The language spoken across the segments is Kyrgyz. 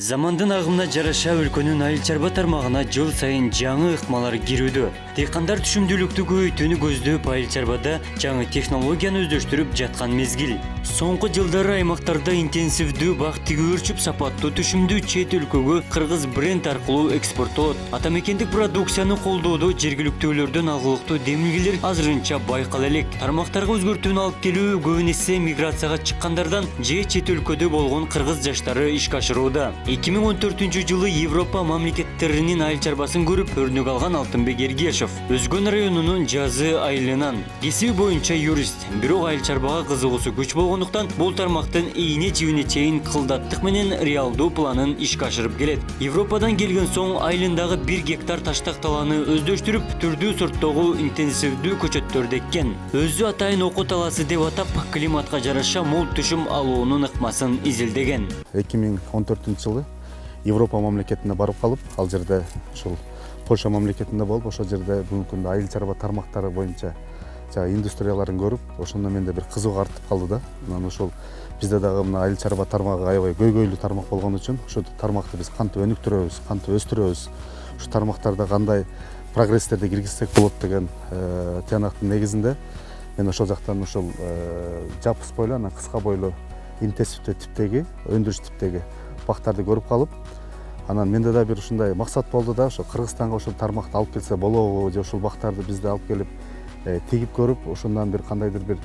Замандын агымына жараша өлкөнүн айыл чарба тармагына жыл сайын жаңы ыкмалар кирүүдө. Дыйкандар түшүмдүүлүктү көбөйтүүнү көздөп айыл чарбада жаңы технологияны өздөштүрүп жаткан мезгил. Соңку жылдары аймактарда интенсивдүү бак тигүү өрчүп сапаттуу түшүмдүү чет өлкөгө кыргыз бренд аркылуу экспорттолот. Атамекендик продукцияны колдоодо жергиликтүүлөрдөн алгылыктуу демилгелер азырынча байкала элек. Тармактарга өзгөртүүнү алып келүү көбүн эсе миграцияга чыккандардан же чет өлкөдө болгон кыргыз жаштары ишке ашырууда. 2014 жылы Европа мамлекеттеринин айыл чарбасын көрүп өрнөк алган Алтынбек Эргешев Өзгөн районунун Жазы айылынан кесиби боюнча юрист, бирок айыл чарбага кызыгуусу күч болгондуктан бул тармактын ийне жибине чейин кылдаттык менен реалдуу планын ишке ашырып келет. Европадан келген соң айылындагы 1 гектар таштак талааны өздөштүрүп, түрдүү сорттогу интенсивдүү көчөттөрдү эккен. Өзү атайын окуу талаасы деп атап, климатка жараша мол түшүм алуунун ыкмасын изилдеген. 2014 жылы Европа мамлекетине барып калып, ал жерде ушул Польша мамлекетинде болуп, ошол жерде бүгүнкү күндө айыл чарба тармактары боюнча индустрияларын көрүп, ошондо менде бир кызыгуу артып калды да. Анан ошол бизде дагы мына айыл чарба тармагы аябай көйгөйлүү тармак болгон үчүн, ошол тармакты биз кантип өнүктүрөбүз, кантип өстүрөбүз, ушу тармактарда кандай прогресстерди киргизсек болот деген тыянактын негизинде мен ошол жактан ушул жапыс бойлуу, анан кыска бойлуу интенсивдүү типтеги, өндүрүш типтеги бактарды көрүп калып, анан менде да бир ушундай максат болду да, ошо Кыргызстанга ушул тармакты алып келсе болобу, же ушул бактарды бизде алып келип тигип көрүп, ошондон бир кандайдыр бир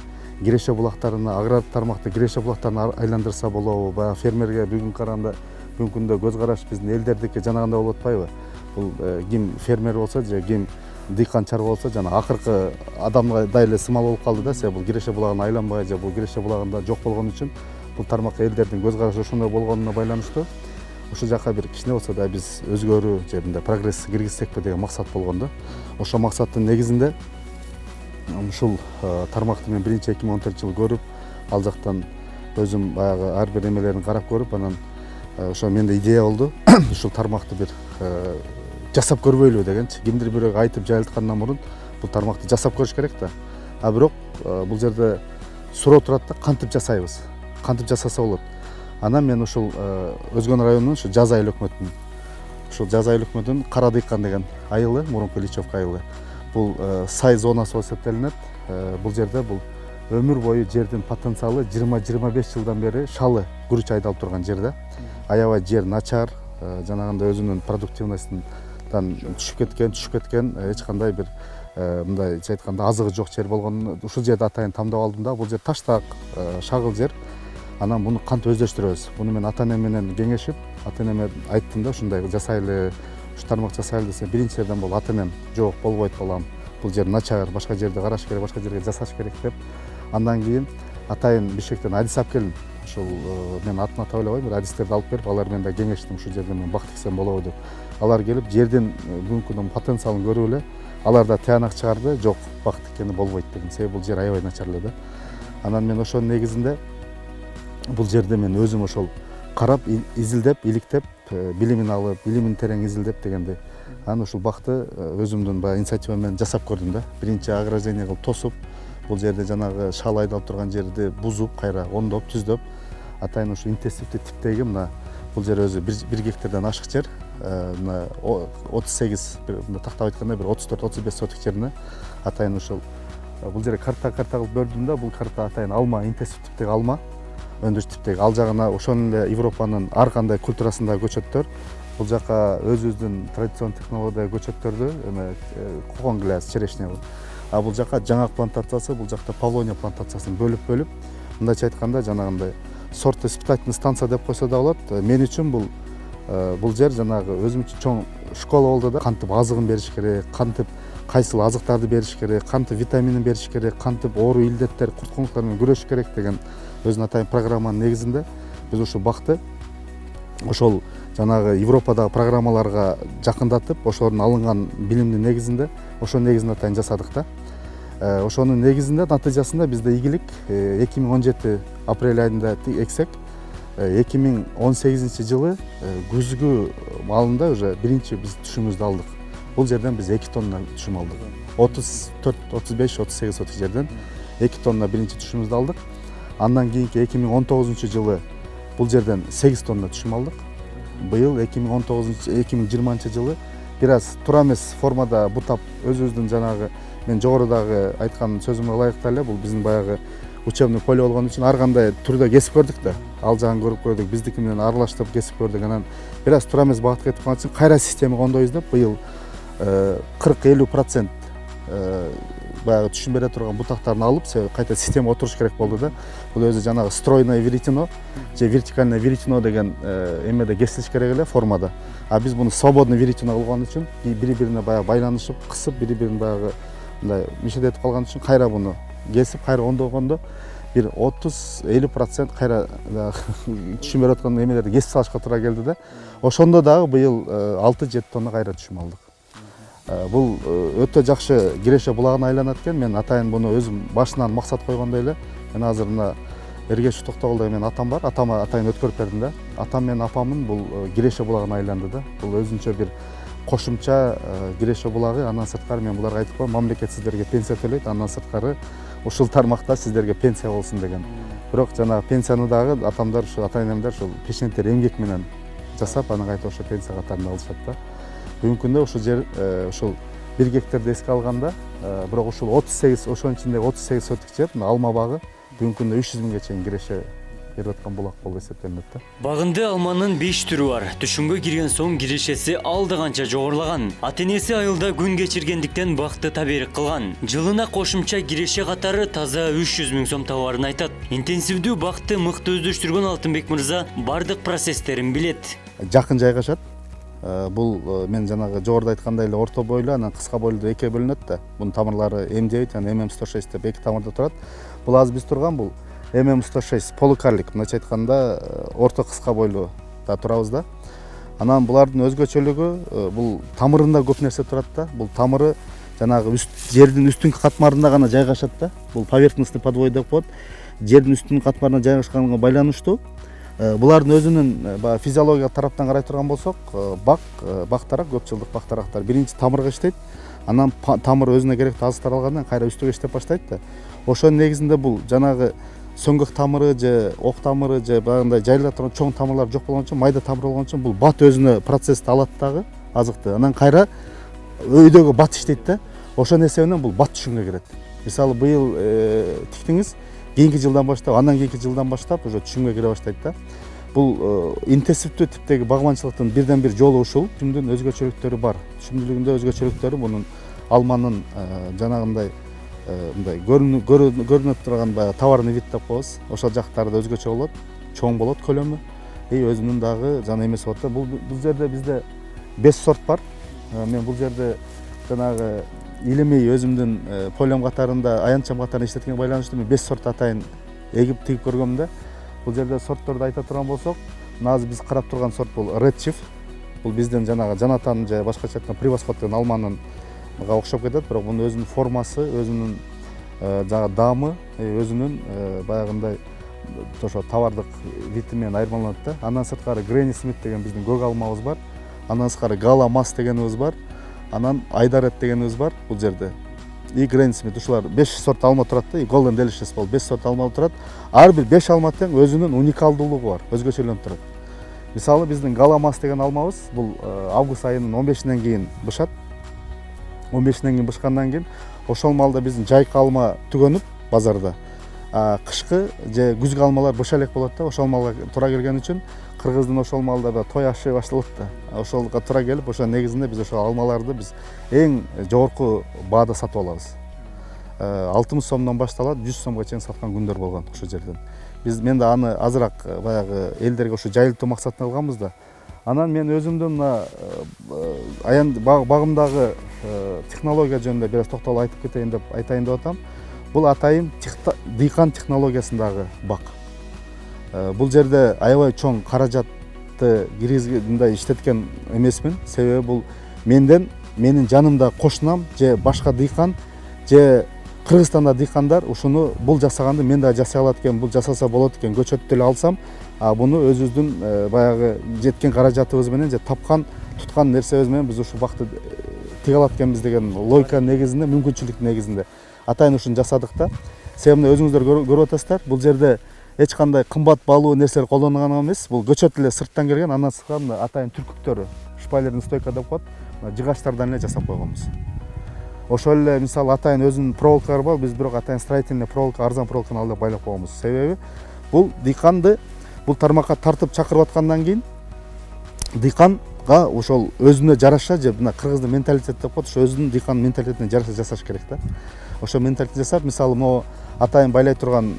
киреше булактарына, аграр тармакты киреше булактарына айландырса болобу, баягы фермерге бүгүнкү күндө көз караш биздин элдердики жанагындай болуп атпайбы? Бул ким фермер болсо же ким дыйкан чарба болсо, жана акыркы адамдай эле сымал болуп калды да, себеби бул киреше булагына айланбай же бул киреше булагында жок болгон үчүн бул тармакка элдердин көз карашы ошондой болгонуна байланыштуу ушул жака бир кичине болсо да биз өзгөрүү же мындай прогресс киргизсекпи деген максат болгон да. Ошол максаттын негизинде ушул тармакты мен биринчи 2014 жылы көрүп, ал жактан өзүм баягы ар бир эмелерин карап көрүп, анан ошо менде идея болду. Ушул тармакты бир жасап көрбөйлүбү дегенчи. Кимдир бирөөгө айтып жайылткандан мурун бул тармакты жасап көрүш керек да. А бирок бул жерде суроо турат да, кантип жасайбыз? Кантип жасаса болот? Анан мен ушул Өзгөн районунун ушу Жазы айыл өкмөтүнүн, ушул Жазы айыл өкмөтүнүн Кара Дыйкан деген айылы, мурунку Ильичевка айылы. Бул сай зонасы болуп эсептелинет. Бул жерде бул өмүр бою жердин потенциалы 20-25 жылдан бери шалы күрүч айдалып турган жерде. Аябай жер начар, жанагындай өзүнүн продуктивностунан түшүп кеткен, эч кандай бир мындайча айтканда азыгы жок жер болгон. Ушул жерди атайын тамдап алдым да, бул жер таштак, шагыл жер. Анан буну кантип өздөштүрөбүз? Буну мен ата энем менен кеңешип, ата энеме айттым да, ушундай жасайлы, ушу тармак жасайлы десе, биринчиден бул ата энем жок болбойт балам, бул жер начар, башка жерде караш керек, башка жерге жасаш керек деп. Андан кийин атайын Бишкектен адис алып келдим. Ушул мен атын ата ойлобойм, бир адистерди алып берип, алар менен да кеңештим, ушул жерде мен бак тиксем болобу деп. Алар келип, жердин бүгүнкү күндө потенциалын көрүп эле, алар да тыянак чыгарды, жок, бак тиккени болбойт деген. Себеби бул жер аябай начар эле да. Анан мен ошонун негизинде бул жерде мен өзүм ошол карап, изилдеп, иликтеп, билимин алып, билимин терең изилдеп дегенде, анан ушул бакты өзүмдүн баягы инициатива менен жасап көрдүм да. Биринчи ограждение кылып тосуп, бул жерде жанагы шал айдалып турган жерди бузуп, кайра оңдоп, түздөп, атайын ушу интенсивдүү типтеги мына бул жер өзү 1 гектардан ашык жер, мына 38, мына тактап айтканда бир 34-35 соток жерине атайын ушул бул жерге карта кылып бөлдүм да. Бул карта атайын алма, интенсив типтеги алма, өндүрүш типтеги. Ал жагына ошонун эле Европанын ар кандай культурасындагы көчөттөр. Бул жака өзүбүздүн традицион технологиядагы көчөттөрдү эме кокон гляс, черешня. А бул жака жаңак плантациясы, бул жакта Павлония плантациясын бөлүп, мындайча айтканда жанагындай сорт испытательный станция деп койсо да болот. Мен үчүн бул жер жанагы өзүм үчүн чоң школа болду да. Кантип азыгын бериш керек, кантип кайсыл азыктарды бериш керек, кантип витаминин бериш керек, кантип оору илдеттер, курт куңуктар менен күрөшүш керек деген өзүнүн атайын программанын негизинде биз ушул бакты ошол жанагы Европадагы программаларга жакындатып, ошолордун алынган билимдин негизинде, ошонун негизинде атайын жасадык да. Ошонун негизинде натыйжасында бизде игилик 2017 апрель айында эксек, 2018 жылы күзгү маалында уже биринчи биз түшүмүздү алдык. Бул жерден биз 2 тонна түшүм алдык. 34, 35, 38 соток жерден 2 тонна биринчи түшүмүздү алдык. Андан кийинки 2019 жылы бул жерден 8 тонна түшүм алдык. быйыл 2020 жылы бир аз туура эмес формада бутап өзүбүздүн жанагы мен жогорудагы айткан сөзүмө ылайыктуу эле бул биздин баягы учебный поле болгон үчүн ар кандай түрдө кесип көрдүк да. Ал жагын көрүп көрдүк, биздики менен аралаштырып кесип көрдүк. Анан бир аз туура эмес багытка кетип калган үчүн кайра система кондойбуз деп быйыл 40-50% баягы түшүм бере турган бутактарын алып, себеби кайта система отуруш керек болду да. Бул өзү жанагы стройное веретено же вертикальное веретено деген эмеде кесилиш керек эле формада. А биз буну свободный веретено кылган үчүн бири-бирине баягы байланышып, кысып, бири-бирин баягы мындай мишедетип калган үчүн кайра буну кесип, кайра ондогондо бир 30-50% кайра түшүм берип аткан эмелерди кесип салышка туура келди да. Ошондо дагы быйыл 6-7 тонна кайра түшүм алдык. Бул өтө жакшы Киреше булагына айланат экен. Мен атайын буну өзүм башынан максат койгондой эле. Мен азыр мына Эргеш Токтогулда менин атам бар. Атама атайын өткөрүп бердим да. Атам менен апамын бул Киреше булагына айланды да. Бул өзүнчө бир кошумча Киреше булагы. Андан сырткары мен буларга айтып коем, мамлекет сиздерге пенсия төлөйт. Андан сырткары ушул тармакта сиздерге пенсия болсун деген. Бирок жанагы пенсияны дагы атамдар, ушу ата-энемдер ушул пешенеттер эмгек менен жасап, анан кайта ошо пенсия катарында алышат да. Бүгүнкү күндө ушул жер ушул 1 гектарды эске алганда, бирок ушул 38, ошонун ичиндеги 38 сотик жер, алма багы бүгүнкү күндө 300 миңге чейин Киреше берип аткан булак болуп эсептелинет да. Багынды алманын 5 түрү бар. Түшүмгө кирген соң Кирешеси алды канча жогорулаган. Ата-энеси айылда күн кечиргендиктен бакты таберик кылган. Жылына кошумча Киреше катары таза 300 миң сом табарын айтат. Интенсивдүү бакты мыкты өздөштүргөн Алтынбек мырза бардык процесстерин билет. Жакын жайгашат. Бул мен жанагы жогоруда айткандай эле орто бойлуу, анан кыска бойлуу экиге бөлүнөт да. Бунун тамырлары М9 жана ММ106 деп эки тамырда турат. Бул азыр биз турган бул ММ106 полукарлик, мындайча айтканда орто кыска бойлуу да турабыз да. Анан булардын өзгөчөлүгү бул тамырында көп нерсе турат да. Бул тамыры жанагы жердин үстүнкү катмарында гана жайгашат да. Бул поверхностный подвой деп коет. Жердин үстүнкү катмарына жайгашканга байланыштуу. Булардын өзүнүн физиологиялык тараптан карай турган болсок, бактарак, көп жылдык бактарактар биринчи тамырга иштейт. Анан тамыр өзүнө керектүү азыктар алгандан кайра үстүгө иштеп баштайт да. Ошонун негизинде бул жанагы сөңгөк тамыры же ок тамыры же баягындай жайыла турган чоң тамырлар жок болгон үчүн, майда тамыр болгон үчүн бул бат өзүнө процессти алат дагы азыкты. Анан кайра өйдөгө бат иштейт да. Ошол нерсе менен бул бат түшүмгө кирет. Мисалы быйыл тиктиңиз, кийинки жылдан баштап, андан кийинки жылдан баштап уже түшүмгө кире баштайт да. Бул интенсивдүү типтеги багманчылыктын бирден бир жолу ушул. Түшүмдүн өзгөчөлүктөрү бар. Түшүмдүүлүгүндө өзгөчөлүктөрү мунун алманын жанагындай мындай көрүнүп турган баягы товарный вид деп коебуз. Ошол жактары да өзгөчө болот, чоң болот көлөмү. Өзүнүн дагы жана эмеси болот да. Бул жерде бизде 5 сорт бар. Мен бул жерде жанагы илимий өзүмдүн полем катарында, аянтчам катарында иштеткенге байланыштуу мен 5 сорт атайын эгип тигип көргөм да. Бул жерде сортторду айта турган болсок, азыр биз карап турган сорт бул Red Chief. Бул биздин жанагы Жанатан же башкача айтканда Превосход деген алманын окшоп кетет, бирок мунун өзүнүн формасы, өзүнүн жана дамы, өзүнүн баягындай ошо товардык види менен айырмаланат да. Андан сырткары Granny Smith деген биздин көк алмабыз бар. Андан сырткары Gala Mas дегенибиз бар. Анан Айдарет дегенибиз бар бул жерде. Granny Smith ушулар 5 сорт алма турат да. Golden Delicious болуп 5 сорт алма турат. Ар бир 5 алма тең өзүнүн уникалдуулугу бар, өзгөчөлөнүп турат. Мисалы биздин Gala Mas деген алмабыз бул август айынын 15-нен кийин бышат. 15-нен кийин бышкандан кийин ошол маалда биздин жайкы алма түгөнүп базарда. Кышкы же күзгү алмалар быша элек болот да. Ошол маалга туура келген үчүн кыргыздын ошол маалда той ашы башталат да. Ошолго туура келип, ошо негизинде биз ошол алмаларды биз эң жогорку баада сатып алабыз. 6000 сомдон башталат, 100 сомго чейин саткан күндөр болгон ошол жерден. Мен да аны азыраак баягы элдерге ошо жайылтуу максатында алганбыз да. Анан мен өзүмдүн мына багымдагы технология жөнүндө бир аз токтолуп айтып кетейин деп атам. Бул атайын дыйкан технологиясындагы бак. Бул жерде аябай чоң каражатты киргизгенде иштеткен эмесмин. Себеби бул менин жанымда кошунам же башка дыйкан же Кыргызстанда дыйкандар ушуну бул жасаганды мен да жасай алат экен, бул жасаса болот экен, көчөттү эле алсам, буну өзүбүздүн баягы жеткен каражатыбыз менен же туткан нерсебиз менен биз ушул бакты тиге алат экенбиз деген логика негизинде, мүмкүнчүлүк негизинде атайын ушуну жасадык да. Себебинде өзүңүздөр көрүп атасыздар, бул жерде эч кандай кымбат баалуу нерселер колдонгон эмес. Бул көчөт эле сырттан келген, андан сырткары мына атайын түркүктөрү, шпайлердин стойка деп коет, жыгачтардан эле жасап койгонбуз. Ошол эле мисалы атайын өзүнүн проволокалары бар, биз бирок атайын строительный проволока, арзан проволоканы алып байлап койгонбуз. Себеби бул дыйканды бул тармакка тартып чакырып аткандан кийин дыйканга ошол өзүнө жараша, же мына кыргыздын менталитети деп коет, ошо өзүнүн дыйкандын менталитетине жараша жасаш керек да. Ошо менталитет жасап, мисалы могу атайын байлай турган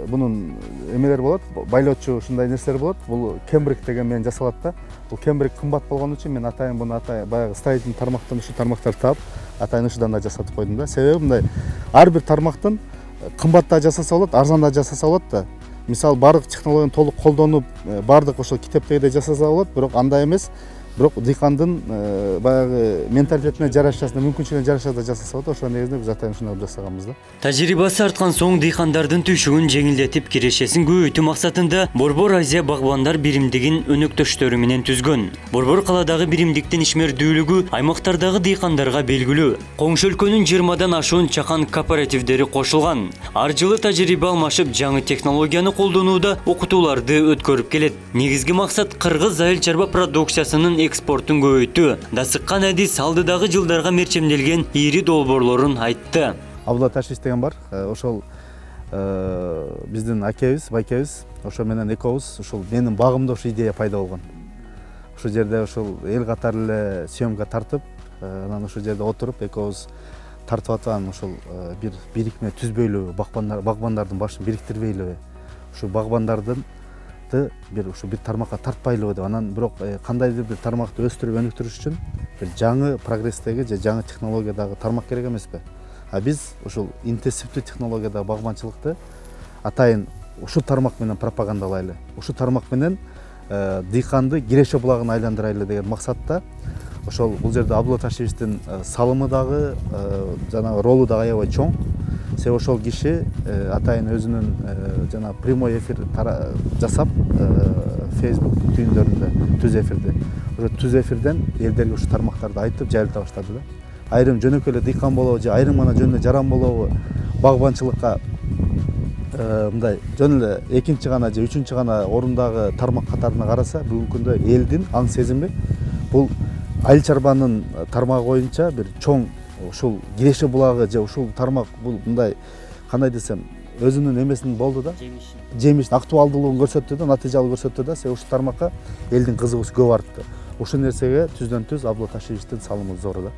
бунун эмелер болот, байлоочу ушундай нерселер болот. Бул кембрик деген менен жасалат да. Бул кембрик кымбат болгон үчүн мен атайын буну баягы строительный тармактан ушу тармактарды таап атайын ушудан да жасатып койдум да. Себеби мындай ар бир тармактын кымбат да жасаса болот, арзан да жасаса болот да. Мисалы баардык технологияны толук колдонуп, баардык ошол китептегидей жасаса болот, бирок андай эмес. Бирок дыйкандын баягы менталитетине жараша, мүмкүнчүлүгүнө жараша да жасаса болот. Ошол негизинде биз атайын ушундай жасаганбыз да. Тажрыйбасы арткан соң дыйкандардын түйшүгүн жеңилдетип, кирешесин көбөйтүү максатында Борбор Азия багбандар биримдигин өнөктөштөрү менен түзгөн. Борбор каладагы биримдиктин ишмердүүлүгү аймактардагы дыйкандарга белгилүү. Коңшу өлкөнүн 20дан ашуун чакан кооперативдери кошулган. Ар жылы тажрыйба алмашып, жаңы технологияны колдонууда окутууларды өткөрүп келет. Негизги максат кыргыз айыл чарба продукциясынын экспортун көбөйтүү. Дасыккан адис алдыдагы жылдарга мерчемделген ири долбоорлорун айтты. Абдулла Ташевич деген бар. Ошол биздин акебиз, байкебиз, ошо менен экөөбүз ушул менин багымда ошо идея пайда болгон. Ошол жерде ошол эл катары эле съемка тартып, анан ошол жерде отуруп экөөбүз тартып аткан ошол бир бирикме түзбөйлүбү, багбандардын башын бириктирбейлиби, ушу багбандардын бир ушу бир тармакка тартпайлыбы деп, анан бирок кандайдыр бир тармакты өстүрүп өнүктүрүш үчүн бир жаңы прогресстеги же жаңы технологиядагы тармак керек эмеспи? А биз ушул интенсивдүү технологиядагы багбанчылыкты атайын ушул тармак менен пропагандалайлы, ушул тармак менен дыйканды киреше булагын айландырайлы деген максатта ошол бул жерде Абдулла Ташевичтин салымы дагы жанагы ролу дагы аябай чоң. Себеби ошол киши атайын өзүнүн жана прямой эфир жасап Facebook түйүндөрүндө түз эфирде. Ошо түз эфирден элдерге ушу тармактарды айтып жайылта баштады да. Айрым жөнөкөй эле дыйкан болобу же айрым гана жөн эле жаран болобу багбанчылыкка мындай жөн эле экинчи гана же үчүнчү гана орундагы тармак катарына караса, бүгүнкү күндө элдин аң сезими бул айыл чарбанын тармагы боюнча бир чоң ушул киреше булагы же ушул тармак бул мындай кандай десем өзүнүн эмесин болду да, жемишин актуалдуулугун көрсөттү да, натыйжалуу көрсөттү да. Себеби ушул тармакка элдин кызыгуусу көп артты. Ушул нерсеге түздөн түз Абдулла Ташевичтин салымы зор да.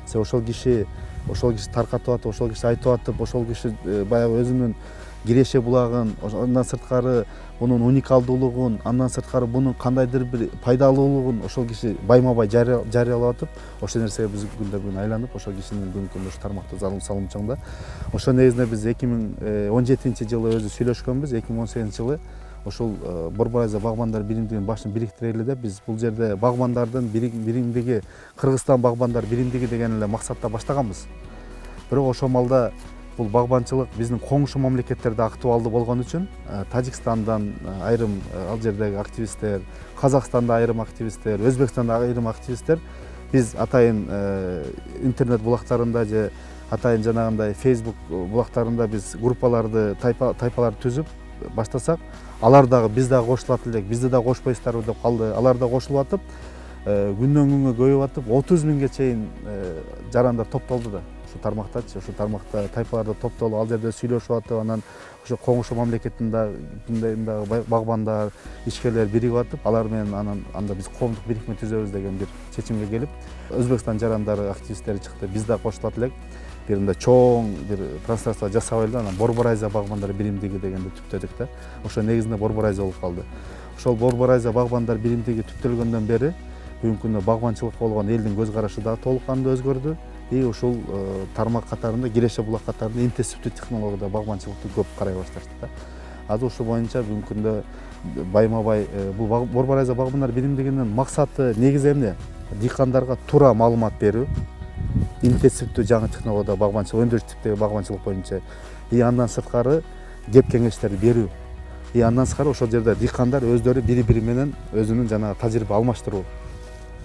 Себеби ошол киши таркатып атып, ошол киши айтып атып, ошол киши баягы өзүнүн киреше булагын, андан сырткары бунун уникалдуулугун, андан сырткары бунун кандайдыр бир пайдалуулугун ошол киши байма бай жарыялап атып, ошол нерсеге биз күндө бүгүн айланып, ошол кишинин бүгүнкү күндө ушу тармакта салымы чоң да. Ошол негизинде биз 2017-жылы өзү сүйлөшкөнбүз, 2018-жылы ошол Борбор Азия багбандар биримдигинин башын бириктирели деп биз бул жерде багбандардын биримдиги, Кыргызстан багбандар биримдиги деген эле максатта баштаганбыз. Бирок ошол малда бул багбанчылык биздин коңшу мамлекеттерде актуалдуу болгон үчүн Тажикстандан айрым ал жердеги активисттер, Казакстанда айрым активисттер, Өзбекстанда айрым активисттер биз атайын интернет булактарында же атайын жанагындай Facebook булактарында биз группаларды, тайпаларды түзүп баштасак, алар дагы биз дагы кошулат элек, бизди дагы кошпойсуздарбы деп калды. Алар да кошулуп атып, күндөн күнгө көбөйүп атып, 30 миңге чейин жарандар топтолду да. Ушу тармактачы, ушу тармакта тайпаларда топтолуп, ал жерде сүйлөшүп атып, анан ошо коңшу мамлекетиндагы багбандар, ишкерлер биригип атып, алар менен анан анда биз коомдук бирикме түзөбүз деген бир чечимге келип, Өзбекстан жарандары, активисттери чыкты, биз дагы кошулат элек. Бир мындай чоң бир пространство жасап эле, анан Борбор Азия багбандар биримдиги дегенди түптөдүк да. Ошо негизинде Борбор Азия болуп калды. Ошол Борбор Азия багбандар биримдиги түптөлгөндөн бери бүгүнкү күндө багбанчылыкка болгон элдин көз карашы дагы толук кандуу өзгөрдү. Ушул тармак катарында, киреше булак катарында интенсивдүү технологияда багбанчылыкты көп карай башташты да. Азыр ушул боюнча бүгүнкү күндө байма бай бул Борбор Азия багбандар биримдигинин максаты негизи эмне? Дыйкандарга туура маалымат берүү, интенсивдүү жаңы технологияда багбанчылык, өндүрүш типтеги багбанчылык боюнча андан сырткары кеп кеңештерди берүү. Андан сырткары ошол жерде дыйкандар өздөрү бири-бири менен өзүнүн жанагы тажрыйба алмаштыруу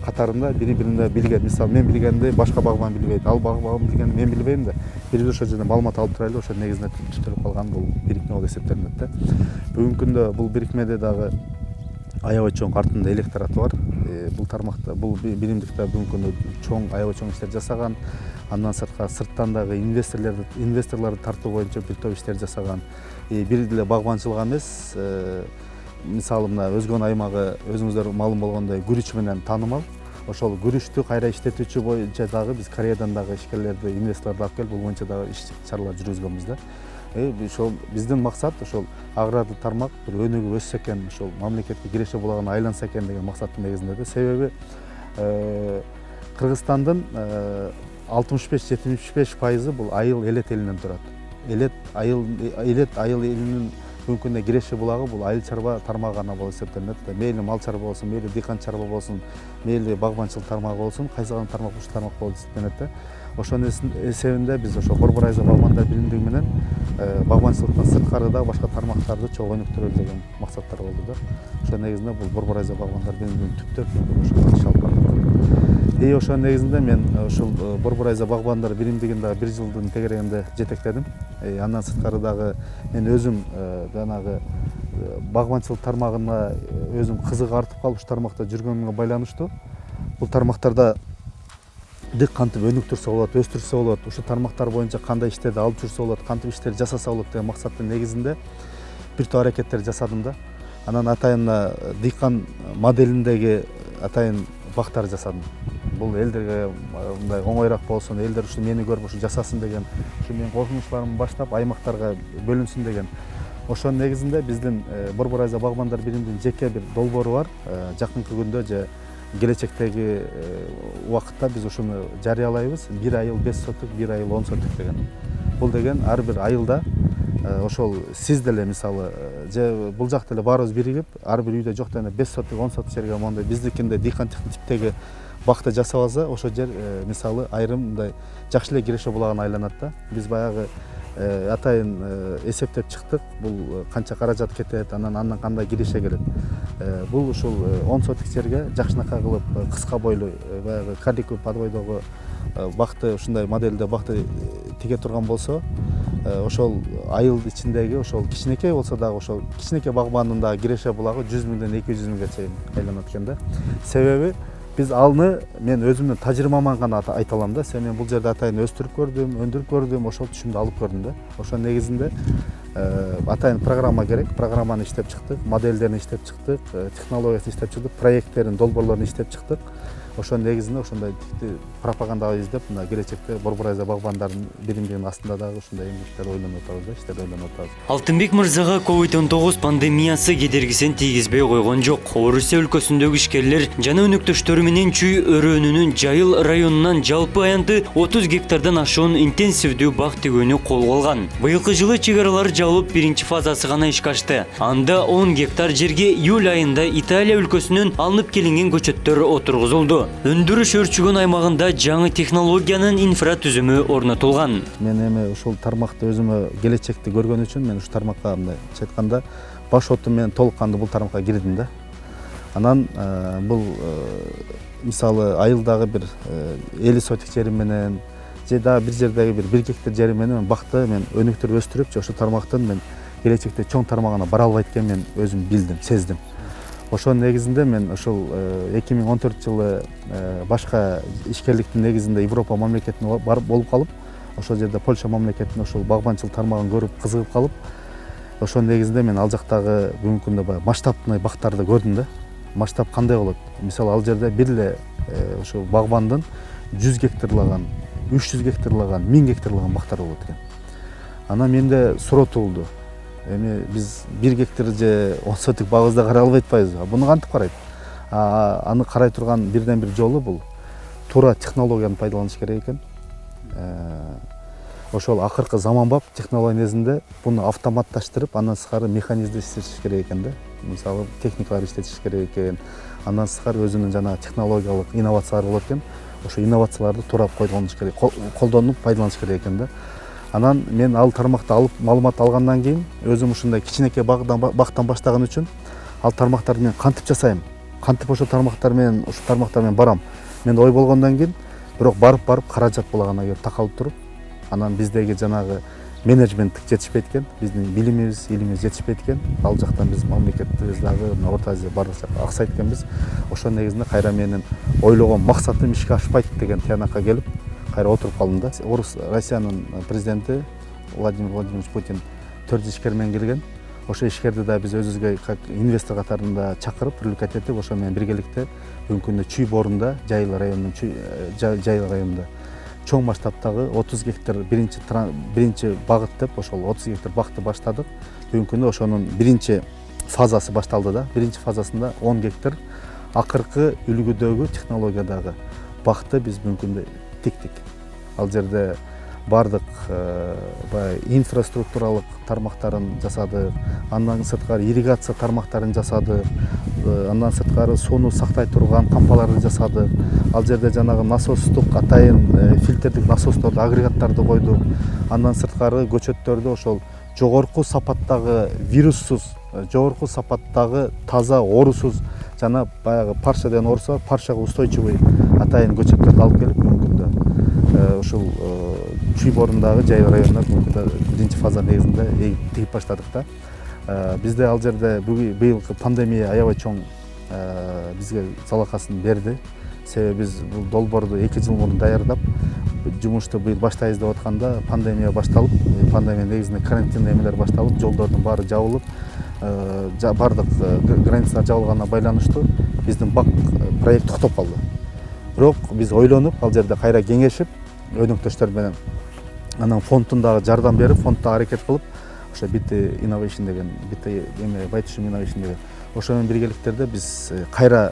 катарында бири-бирине билген, мисалы мен билгенди башка багбан билбейт, ал багбан билгенди мен билбейм да. бир ошол жерден маалымат алып турайлы, ошо негизинде түптөлүп калган бул бирикме болуп эсептелинет да. Бүгүнкү күндө бул бирикмеде дагы аябай чоң артында электораты бар. Бул тармакта, бул биримдикте бүгүнкү күндө чоң, аябай чоң иштер жасаган. Андан сырттан дагы инвесторлорду тартуу боюнча бир топ иштер жасаган. Бир деле багбанчылык эмес, мисалы мына өзгөн аймагы өзүңүздөр маалым болгондой күрүч менен таанымал. Ошол күрүчтү кайра иштетүүчү боюнча дагы биз Кореядан дагы ишкерлерди, инвесторлорду алып келип, бул боюнча дагы иш чаралар жүргүзгөнбүз да. Ошол биздин максат ошол агрардык тармак бир өнүгүп өссө экен, ошол мамлекетке киреше булагына айланса экен деген максаттын негизинде да. Себеби Кыргызстандын 65-75% бул айыл элет элинен турат. Элет айыл элинин бүгүнкү күндө киреше булагы бул айыл чарба тармагы гана болуп эсептелинет. Мейли мал чарба болсун, мейли дыйкан чарба болсун, мейли багбанчылык тармагы болсун, кайсы гана тармак ушул тармак болуп эсептелинет да. Ошонун эсебинде биз ошо Борбор Айза багбандар биримдиги менен багбанчылыктан сырткары дагы башка тармактарды чогуу өнүктүрөлү деген максаттар болду да. Ошол негизинде бул Борбор Айза багбандар биримдигин түптөп ошо иш алып бардык. Ошонун негизинде мен ушул Борбор Айза багбандар биримдигин дагы 1 жылдын тегерегинде жетектедим. Андан сырткары дагы мен өзүм жанагы багбанчылык тармагына өзүм кызык артып калып ушу тармакта жүргөнүмө байланыштуу бул тармактарда кантип өнүктүрсө болот, өстүрсө болот, ушу тармактар боюнча кандай иштерди алып жүрсө болот, кантип иштерди жасаса болот деген максаттын негизинде бир топ аракеттер жасадым да. Анан атайын дыйкан моделиндеги атайын бактар жасадым. Бул элдерге мындай оңойраак болсун, элдер ушу мени көрүп ушу жасасын деген, ушу менин коркунучтарымды баштап аймактарга бөлүнсүн деген. Ошонун негизинде биздин Борбор Айза багбандар биримдигинин жеке бир долбоору бар. Жакынкы күндө же келечектеги убакытта биз ушуну жарыялайбыз. 1 айыл 5 соток, 1 айыл 10 соток деген. Бул деген ар бир айылда ошол сиз деле мисалы же бул жакта эле баарыбыз биригип, ар бир үйдө жок дегенде 5 соток, 10 соток жерге моундай биздикинде дыйканчылык типтеги бакта жасап алса, ошол жер мисалы айрым мындай жакшы эле киреше булагына айланат да. Биз баягы атайын эсептеп чыктык. Бул канча каражат кетет, андан кандай киреше келет. Бул ушул 10 соток жерге жакшынакай кылып кыска бойлуу баягы кадиков подвойдогу бакты ушундай моделде бакты тиге турган болсо, ошол айыл ичиндеги ошол кичинекей болсо дагы ошол кичинекей багбандын дагы киреше булагы 100 миңден 200 миңге чейин айланат экен да. Себеби биз алны мен өзүмдүн тажрыйбаман гана айта алам да. Мен бул жерде атайын өстүрүп көрдүм, өндүрүп көрдүм, ошол түшүмдү алып көрдүм да. Ошонун негизинде атайын программа керек, программаны иштеп чыктык, модельдерин иштеп чыктык, технологиясын иштеп чыктык, проекттерин, долбоорлорун иштеп чыктык. Ошонун негизинде ошондой пропагандага издеп, мына келечекте Борбор Айза багбандардын биримдигинин астында дагы ушундай эмгектер ойлонуп атабыз да, иштер ойлонуп атабыз. Алтынбек мырзага COVID-19 пандемиясы кедергисин тийгизбей койгон жок. Орусия өлкөсүндөгү ишкерлер жана өнөктөштөрү менен Чүй өрөөнүнүн Жайыл районунан жалпы аянты 30 гектардан ашуун интенсивдүү бак тигүүнү колго алган. Быйылкы жылы чек аралар жабылып, биринчи фазасы гана ишке ашты. Анда 10 гектар жерге июль айында Италия өлкөсүнөн алынып келинген көчөттөр отургузулду. Өндүрүш өрчүгөн аймагында жаңы технологиянын инфратүзүмү орнотулган. Мен эми ушул тармакты өзүмө келечекти көргөн үчүн мен ушул тармакка мындайча айтканда баш отум менен толук кандуу бул тармакка кирдим да. Анан бул мисалы айылдагы бир 50 сотик жерим менен же дагы бир жердеги бир 1 гектар жерим менен бакты мен өнүктүрүп өстүрүп, ошол тармактын мен келечекте чоң тармагына бара албайт экенин мен өзүм билдим, сездим. Ошонун негизинде мен ошол 2014 жылы башка ишкерликтин негизинде Европа мамлекетине барып болуп калып, ошол жерде Польша мамлекетинин ошол багбанчылык тармагын көрүп кызыгып калып, ошонун негизинде мен ал жактагы бүгүнкү күндө баягы масштабный бактарды көрдүм да. Масштаб кандай болот? Мисалы ал жерде бир эле ошол багбандын 100 гектарлаган, 300 гектарлаган, 1000 гектарлаган бактар болот экен. Анан менде суроо туулду. Эми биз 1 гектар же 10 сотик багыбызда карай албай атпайбызбы? Буну кантип карайт? Аны карай турган бирден бир жолу бул туура технологияны пайдаланыш керек экен. Ошол акыркы заманбап технология негизинде буну автоматташтырып, андан сырткары механизмде иштетиш керек экен да. Мисалы техникалар иштетиш керек экен. Андан сырткары өзүнүн жана технологиялык инновациялар болот экен. Ошо инновацияларды туура колдонуш керек, колдонуп пайдаланыш керек экен да. Анан мен ал тармакты алып маалымат алгандан кийин өзүм ушундай кичинекей бактан баштаган үчүн ал тармактарды мен кантип жасайм, кантип ошол тармактар менен барам. Мен ой болгондон кийин бирок барып каражат булагына келип такалып туруп, Анан биздеги жанагы менеджменттик жетишпейт экен, биздин билимибиз, илимибиз жетишпейт экен. Ал жактан биз мамлекетибиз дагы Орто Азия бардык жакка аксайт экенбиз. Ошол негизинде кайра менин ойлогон максатым ишке ашпайт деген тыянакка келип, кайра отуруп калдым да. Россиянын президенти Владимир Владимирович Путин 4 ишкер менен келген. Ошо ишкерди да биз өзүбүзгө как инвестор катарында чакырып, привлекать этип, ошо менен биргеликте бүгүнкү күндө Чүй борунда, Жайыл районунда чоң масштабтагы 30 гектар биринчи багыт деп ошол 30 гектар бакты баштадык. Бүгүнкү күндө ошонун биринчи фазасы башталды да. Биринчи фазасында 10 гектар акыркы үлгүдөгү технологиядагы бакты биз бүгүнкү күндө тиктик. Ал жерде бардык инфраструктуралык тармактарын жасады, андан сырткары ирригация тармактарын жасады, андан сырткары сууну сактай турган кампаларды жасады. Ал жерде жанагы насостук атайын фильтрдик насосторду, агрегаттарды койдук. Андан сырткары көчөттөрдү ошол жогорку сапаттагы вируссуз, жогорку сапаттагы таза оорусуз жана баягы парша деген оорусу бар, паршага устойчивый атайын көчөттөрдү алып келип бүгүнкү күндө ушул Чүй борундагы Жайыл районуна биринчи фаза негизинде тигип баштадык да. Бизде ал жерде быйылкы пандемия аябай чоң бизге залакасын берди. Себеби биз бул долбоорду 2 жыл мурун даярдап, жумушту быйыл баштайбыз деп атканда пандемия башталып, пандемия негизинде карантин эмелер башталып, жолдордун баары жабылып, бардык границалар жабылганына байланыштуу биздин бак проект токтоп калды. Бирок биз ойлонуп, ал жерде кайра кеңешип, өнөктөштөр менен анан фондтун дагы жардам берип, фондто аракет кылып, ошо BT Innovation деген, BT Байтүшүм Innovation деген ошо менен биргеликтерде биз кайра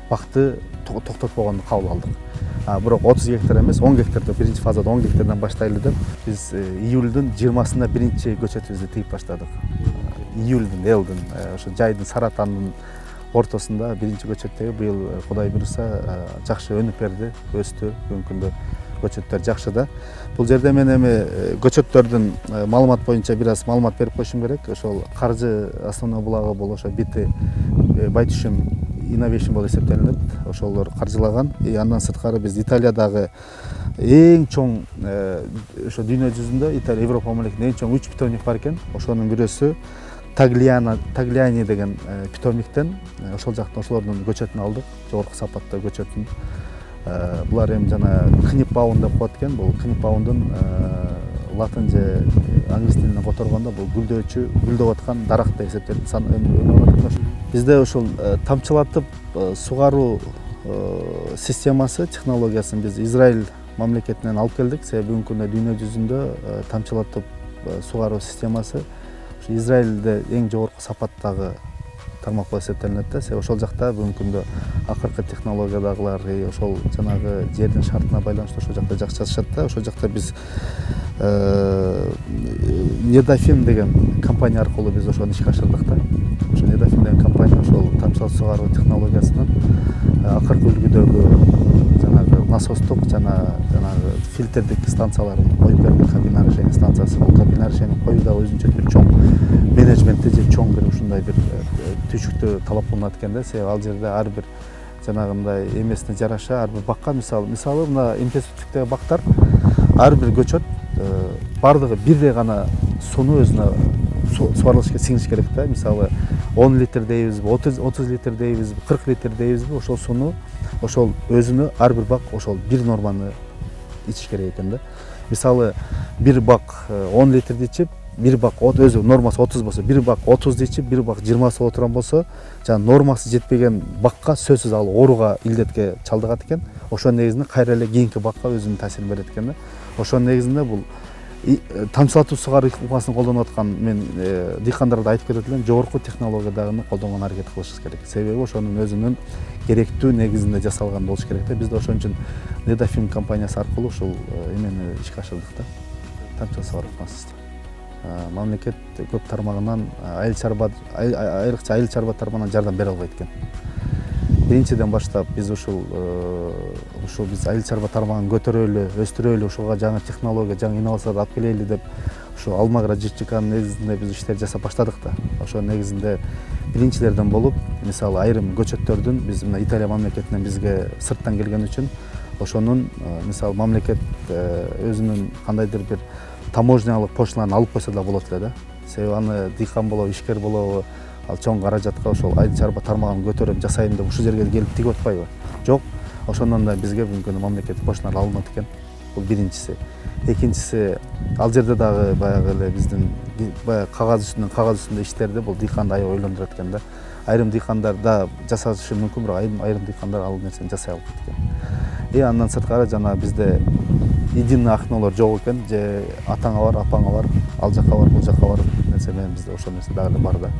бакты токтотпогонду кабыл алдык. Бирок 30 гектар эмес, 10 гектарда биринчи фазада 10 гектардан баштайлы деп биз июлдун 20-сында биринчи көчөтүбүздү тигип баштадык. Июлдун, ошо жайдын Саратандын ортосунда биринчи көчөт тегип, быйыл Кудай буйруса жакшы өнүп берди, өстү. Бүгүнкү күндө көчөттөр жакшы да. Бул жерде мен эми көчөттөрдүн маалымат боюнча бир аз маалымат берип коюшум керек. Ошол каржы основной булагы бул ошо BT Байтүшүм Innovation болуп эсептелинет. Ошолор каржылаган. Андан сырткары биз Италиядагы эң чоң ошо дүйнө жүзүндө Италия, Европа мамлекетинде эң чоң 3 питомник бар экен. Ошонун бирөөсү Тагляни деген питомниктен ошол жактан ошолордун көчөтүн алдык, жогорку сапаттагы көчөтүн. Булар эми жана книп-баун деп коет экен. Бул книп-баундун латын же англис тилинен которгондо бул гүлдөп аткан дарак деп эсептелет. Бизде ошол тамчылатып сугаруу системасы, технологиясын биз Израиль мамлекетинен алып келдик. Себеби бүгүнкү күндө дүйнө жүзүндө тамчылатып сугаруу системасы Израилде эң жогорку сапаттагы тармак болуп эсептелинет да. Себеби ошол жакта бүгүнкү күндө акыркы технологиядагылар, ошол жанагы жердин шартына байланыштуу ошол жакта жакшы жасашат да. Ошол жакта биз Недофин деген компания аркылуу биз ошону ишке ашырдык да. Ошо Недофин деген компания ошол тамчылатып сугаруу технологиясынын акыркы үлгүдөгү жанагы насостук жана жанагы фильтрдик станцияларын коюп берген кабина решение станциясы. Бул кабина решение коюуда өзүнчө бир чоң менеджментти же чоң бир ушундай бир түйшүктү талап кылынат экен да. Себеби ал жерде ар бир жанагындай эмесине жараша ар бир бакка мисалы мына интенсивдиктеги бактар ар бир көчөт бардыгы бирдей гана сууну өзүнө сугарылышка сиңиш керек да. Мисалы 10 литр дейбизби, 30 литр дейбизби, 40 литр дейбизби, ошол сууну ошол өзүнө ар бир бак ошол бир норманы ичиш керек экен да. Мисалы бир бак 10 литрди ичип, бир бак өзү нормасы 30 болсо, бир бак 30 ичип, бир бак 20 боло турган болсо, жана нормасы жетпеген бакка сөзсүз ал ооруга, илдетке чалдыгат экен. Ошонун негизинде кайра эле кийинки бакка өзүнүн таасирин берет экен да. Ошонун негизинде бул тамчылатуу сугаруу ыкмасын колдонуп аткан мен дыйкандарды айтып кетет элем, жогорку технологиядагыны колдонгонго аракет кылышыбыз керек. Себеби ошонун өзүнүн керектүү негизинде жасалган болуш керек да. Бизде ошон үчүн Недофин компаниясы аркылуу ушул эмени ишке ашырдык да. Тамчылатуу сугаруу ыкмасы. Мамлекет көп тармагынан айрыкча айыл чарба тармагынан жардам бере албайт экен. Биринчиден баштап биз ушул биз айыл чарба тармагын көтөрөлү, өстүрөлү, ушуга жаңы технология, жаңы инновацияларды алып келели деп ушу Алмагра ЖЧКнын негизинде биз иштер жасап баштадык да. Ошонун негизинде биринчилерден болуп, мисалы айрым көчөттөрдүн биз мына Италия мамлекетинен бизге сырттан келген үчүн ошонун мисалы мамлекет өзүнүн кандайдыр бир таможнялык пошлаларын алып койсо да болот эле да. Себеби аны дыйкан болобу, ишкер болобу, ал чоң каражатка ошол айыл чарба тармагын көтөрөм, жасайм деп ушул жерге келип тигип атпайбы? Жок. Ошондон да бизге бүгүнкү мамлекет пошталар алынат экен. Бул биринчиси. Экинчиси, ал жерде дагы баягы эле биздин баягы кагаз үстүндө иштерди бул дыйканды аябай ойлондурат экен да. Айрым дыйкандар да жасашы мүмкүн, бирок айрым дыйкандар ал нерсени жасай албайт экен. Андан сырткары жана бизде единый окнолор жок экен, же атаңа бар, апаңа бар, ал жака бар, бул жака бар нерсе менен бизде ошол нерсе дагы бар да.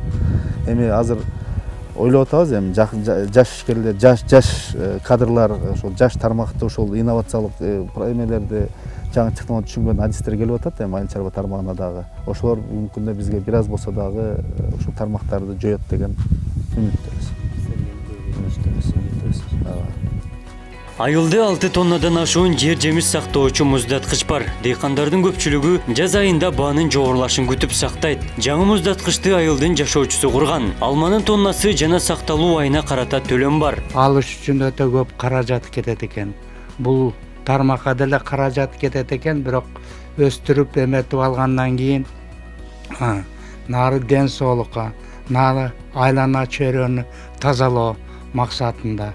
Эми азыр ойлоп атабыз, эми жаш ишкерлер, жаш кадрлар, ошол жаш тармакты ошол инновациялык эмелерди, жаңы технология түшүнгөн адистер келип атат, эми айыл чарба тармагына дагы. Ошолор бүгүнкү күндө бизге бир аз болсо дагы ушул тармактарды жоет деген үмүттөбүз. Айылда 6 тоннадан ашуун жер жемиш сактоочу муздаткыч бар. Дыйкандардын көпчүлүгү жаз айында баанын жогорулашын күтүп сактайт. Жаңы муздаткычты айылдын жашоочусу курган. Алманын тоннасы жана сакталуу айына карата төлөм бар. Алыш үчүн өтө көп каражат кетет экен. Бул тармакка деле каражат кетет экен, бирок өстүрүп эметип алгандан кийин нары ден соолукка, нары айлана чөйрөнү тазалоо максатында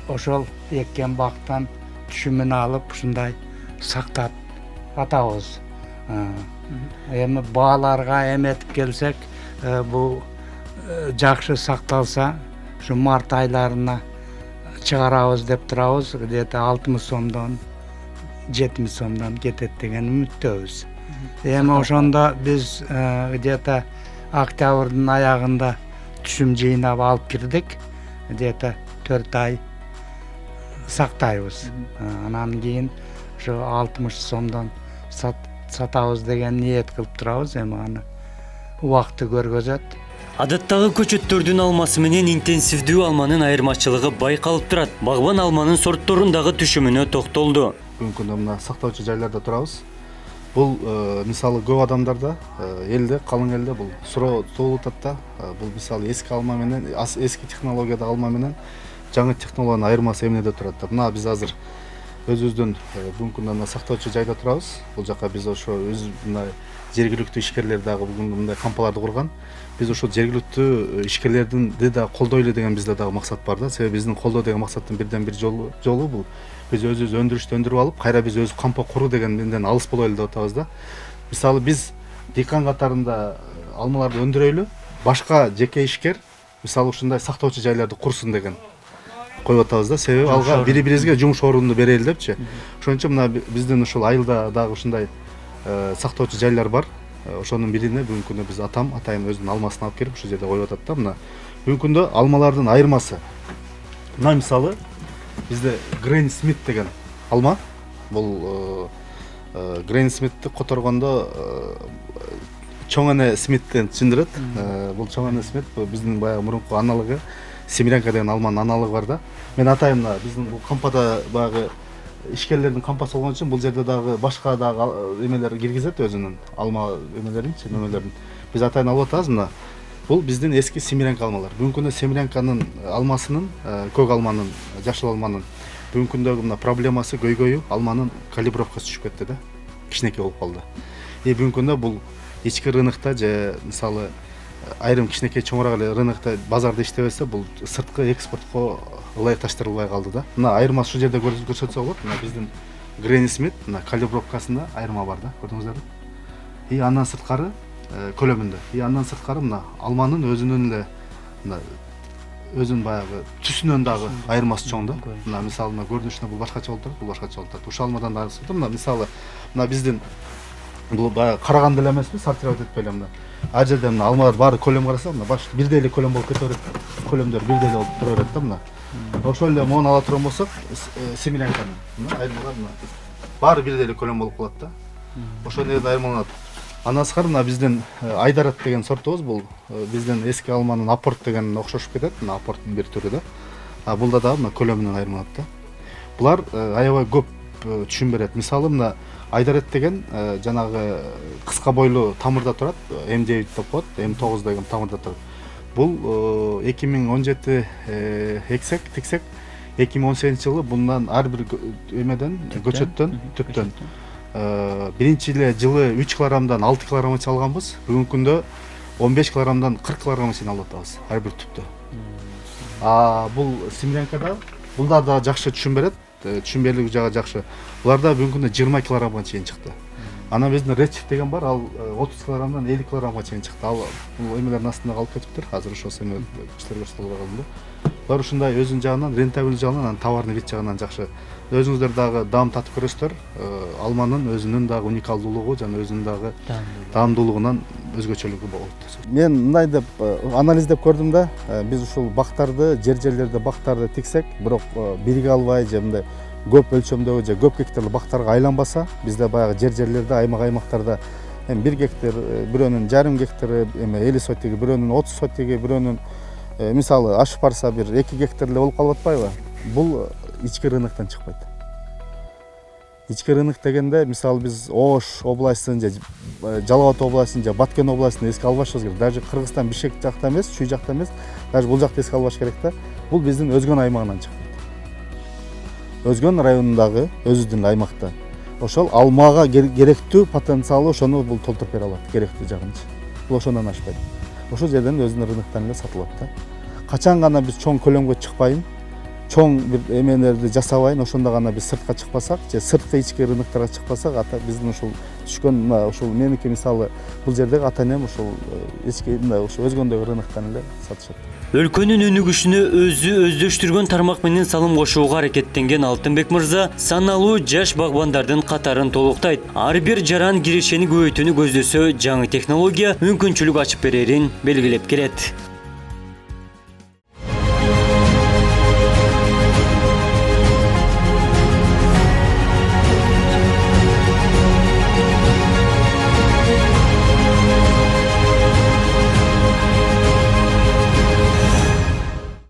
ошол эккен бактан түшүмүн алып ушундай сактап атабыз. Эми бааларга эметип келсек, бул жакшы сакталса, ушу март айларына чыгарабыз деп турабыз. Где-то 60 сомдон 70 сомдон кетет деген үмүттөбүз. Эми ошондо биз где-то октябрдын аягында түшүм жыйнап алып кирдик. Где-то 4 ай сактайбыз. Анан кийин ошо 60 сомдон сатабыз деген ниет кылып турабыз. Эми аны убакыты көргөзөт. Адаттагы көчөттөрдүн алмасы менен интенсивдүү алманын айырмачылыгы байкалып турат. Багбан алманын сортторундагы түшүмүнө токтолду. Бүгүнкү күндө мына сактоочу жайларда турабыз. Бул мисалы көп адамдарда элде, калың элде бул суроо болуп атат да. Бул мисалы эски алма менен, эски технологияда алма менен жаңы технологиянын айырмасы эмнеде турат да. Мына биз азыр өзүбүздүн бүгүнкү күндө сактоочу жайда турабыз. Бул жака биз ошо өз мына жергиликтүү ишкерлер дагы бүгүн мындай кампаларды курган. Биз ошо жергиликтүү ишкерлердин да колдойлу деген бизде дагы максат бар да. Себеби биздин колдоо деген максаттын бирден бир жолу бул биз өзүбүз өндүрүштү өндүрүп алып, кайра биз өз кампа куруу деген менден алыс болойлу деп атабыз да. Мисалы биз дыйкан катарында алмаларды өндүрөйлү, башка жеке ишкер мисалы ушундай сактоочу жайларды курсун деген коюп атабыз да. Себеби алга бири-бирибизге жумуш орунду берели депчи. Ошон үчүн мына биздин ушул айылда дагы ушундай сактоочу жайлар бар. Ошонун бирине бүгүнкү күндө биз атайын өзүнүн алмасын алып келип ушул жерде коюп атат да. Мына бүгүнкү күндө алмалардын айырмасы. Мына мисалы бизде Грейни Смит деген алма. Бул Грейни Смитти которгондо чоң эне Смиттен түшүндүрөт. Бул чоң эне Смит биздин баягы мурунку аналыгы Семирянка деген алманын аналыгы бар да. Мен атайын мына биздин бул кампада баягы ишкерлердин кампасы болгон үчүн бул жерде дагы башка дагы эмелер киргизет өзүнүн алма эмелеринчи мөмөлөрүн. Биз атайын алып атабыз мына. Бул биздин эски Семирянка алмалар. Бүгүнкү күндө Семирянканын алмасынын, көк алманын, жашыл алманын бүгүнкү күндөгү мына проблемасы көйгөйү алманын калибровкасы түшүп кетти да. Кичинекей болуп калды. Бүгүнкү күндө бул ички рынокто же мисалы айрым кичинекей чоңураак эле рынокто базарда иштебесе, бул сырткы экспортко ылайыкташтырылбай калды да. Мына айырмасы ушул жерде көрсөтсө болот. Мына биздин Грейни Смит мына калибровкасында айырма бар да. Көрдүңүздөрбү? Андан сырткары көлөмүндө. Андан сырткары мына алманын өзүнүн эле мына өзүнүн баягы түсүнөн дагы айырмасы чоң да. Мына мисалы мына көрүнүшүнө бул башкача болуп турат, бул башкача болуп турат. Ушул алмадан дагы мына мисалы мына биздин бул баягы караган деле эмеспи, сортировать этпей эле мына. Ал жерде мына алмалар баары көлөм караса, мына баш бирдей эле көлөм болуп кете берет. Көлөмдөр бирдей эле болуп тура берет да мына. Ошол эле мону ала турган болсок, Семирянканы мына айырмалар мына баары бирдей эле көлөм болуп калат да. Ошол эле айырмаланат. Андан сырткары мына биздин Айдарат деген сортубуз, бул биздин эски алманын апорт деген окшошуп кетет, мына апорттун бир түрү да. Булда дагы мына көлөмүнөн айырмаланат да. Булар аябай көп түшүм берет. Мисалы мына Айдарат деген жанагы кыска бойлуу тамырда турат, М9 деп коет, М9 деген тамырда турат. Бул 2017 эксек, тиксек 2018 жылы bundan ар бир өмөдөн көчөттөн түптөн биринчи эле жылы 3 килограммдан 6 килограмма алганбыз. Бүгүнкү күндө 15 килограммдан 40 килограмма чейин алып атабыз ар бир түптө. Бул Семрянкада булдар да жакшы түшүм берет, түшүмберлиги жагы жакшы. Буларда бүгүнкү күндө 20 килограммга чейин чыкты. Анан биздин Редчиф деген бар, ал 30 килограммдан 50 килограммга чейин чыкты. Ал бул эмелердин астында калып кетиптир. Азыр ошо эме кишилерге көрсөтүп калдым. Булар ушундай өзүнүн жагынан, рентабелдик жагынан, анан товардын вид жагынан жакшы. Өзүңүздөр дагы даам татып көрөсүздөр. Алманын өзүнүн дагы уникалдуулугу жана өзүнүн дагы даамдуулугунан өзгөчөлүгү болот. Мен мындай деп анализдеп көрдүм да, биз ушул бактарды, жерлерде бактарды тиксек, бирок бириге албай же мындай көп өлчөмдөгү же көп гектарлы бактарга айланбаса, бизде баягы жерлерде, аймактарда эми 1 гектар, бирөөнүн жарым гектары, эми 50 сотиги, бирөөнүн 30 сотиги, бирөөнүн мисалы ашып барса бир 2 гектар эле болуп калып атпайбы? Бул ички рыноктон чыкпайт. Ички рынок дегенде, мисалы биз Ош областын же Жалал Абад областын же Баткен областын эске албашыбыз керек. Даже Кыргызстан Бишкек жакта эмес, Чүй жакта эмес, даже бул жакты эске албаш керек да. Бул биздин Өзгөн аймагынан чыкпайт. Өзгөн районундагы өзүбүздүн аймакта. Ошол алмага керектүү потенциалы ошону бул толтуруп бере алат, керектүү жагынчы. Бул ошондон ашпайт. Ошол жерден өзүнүн рыноктон эле сатылат да. Качан гана биз чоң көлөмгө чыкпайын, чоң бир эмелерди жасабайын, ошондо гана биз сыртка чыкпасак, же сырткы ички рынокторго чыкпасак, ата биздин ушул түшкөн ушул меники мисалы бул жердеги ата энем ушул ички мындай ушул Өзгөндөгү рыноктон эле сатышат. Өлкөнүн өнүгүшүнө өзү өздөштүргөн тармак менен салым кошууга аракеттенген Алтынбек мырза саналуу жаш багбандардын катарын толуктайт. Ар бир жаран кирешени көбөйтүүнү көздөсө, жаңы технология мүмкүнчүлүк ачып берерин белгилеп келет.